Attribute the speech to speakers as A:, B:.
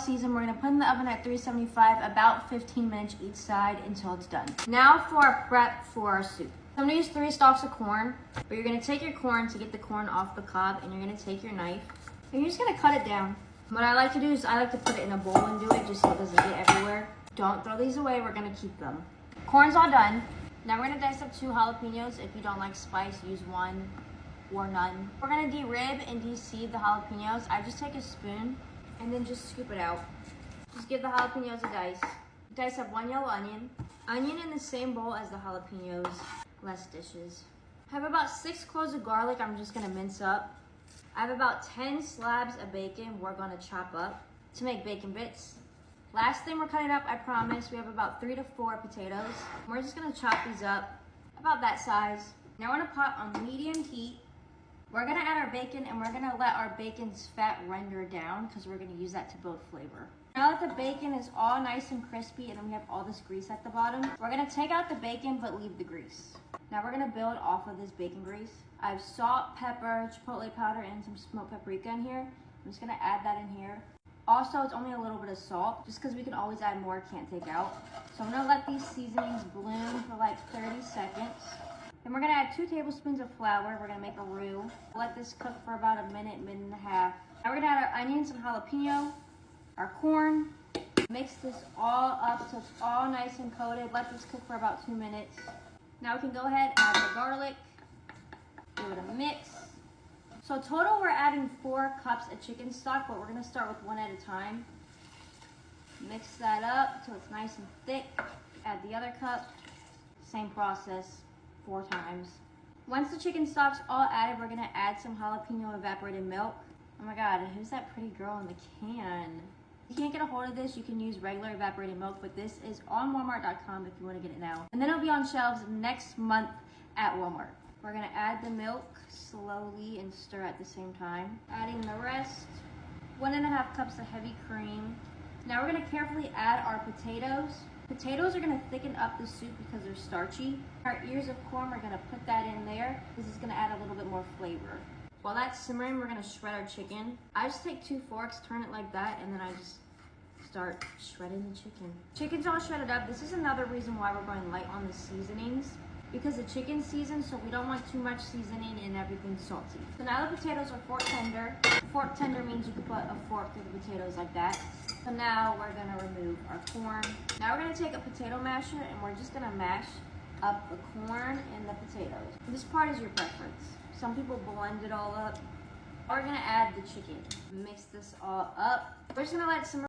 A: season. We're gonna put it in the oven at 375, about 15 minutes each side until it's done. Now for our prep for our soup. I'm gonna use 3 stalks of corn, but you're gonna take your corn to get the corn off the cob, and you're gonna take your knife, and you're just gonna cut it down. What I like to do is I like to put it in a bowl and do it just so it doesn't get everywhere. Don't throw these away, we're gonna keep them. Corn's all done. Now we're gonna dice up 2 jalapenos. If you don't like spice, use 1 or none. We're gonna de-rib and de-seed the jalapenos. I just take a spoon and then just scoop it out. Just give the jalapenos a dice. Dice up 1 yellow onion. Onion in the same bowl as the jalapenos, less dishes. I have about 6 cloves of garlic I'm just gonna mince up. I have about 10 slabs of bacon we're gonna chop up to make bacon bits. Last thing we're cutting up, I promise, we have about 3 to 4 potatoes. We're just gonna chop these up about that size. Now we're in a pot on medium heat. We're gonna add our bacon and we're gonna let our bacon's fat render down because we're gonna use that to build flavor. Now that the bacon is all nice and crispy and then we have all this grease at the bottom, we're gonna take out the bacon but leave the grease. Now we're gonna build off of this bacon grease. I have salt, pepper, chipotle powder, and some smoked paprika in here. I'm just gonna add that in here. Also, it's only a little bit of salt, just because we can always add more, can't take out. So I'm gonna let these seasonings bloom for like 30 seconds. Then we're gonna add 2 tablespoons of flour. We're gonna make a roux. Let this cook for about a minute, minute and a half. Now we're gonna add our onions and jalapeno, our corn. Mix this all up so it's all nice and coated. Let this cook for about 2 minutes. Now we can go ahead and add the garlic. Give it a mix. So total we're adding 4 cups of chicken stock, but we're gonna start with 1 at a time. Mix that up till it's nice and thick. Add the other cup. Same process, 4 times. Once the chicken stock's all added, we're gonna add some jalapeno evaporated milk. Oh my God, who's that pretty girl in the can? If you can't get a hold of this, you can use regular evaporated milk, but this is on Walmart.com if you wanna get it now. And then it'll be on shelves next month at Walmart. We're gonna add the milk slowly and stir at the same time. Adding the rest, 1.5 cups of heavy cream. Now we're gonna carefully add our potatoes. Potatoes are gonna thicken up the soup because they're starchy. Our ears of corn, we're gonna put that in there. This is gonna add a little bit more flavor. While that's simmering, we're gonna shred our chicken. I just take 2 forks, turn it like that, and then I just start shredding the chicken. Chicken's all shredded up. This is another reason why we're going light on the seasonings, because the chicken's seasoned, so we don't want too much seasoning and everything salty. So now the potatoes are fork tender. Fork tender means you can put a fork through the potatoes like that. So now we're gonna remove our corn. Now we're gonna take a potato masher and we're just gonna mash up the corn and the potatoes. This part is your preference. Some people blend it all up. We're gonna add the chicken. Mix this all up. We're just gonna let it simmer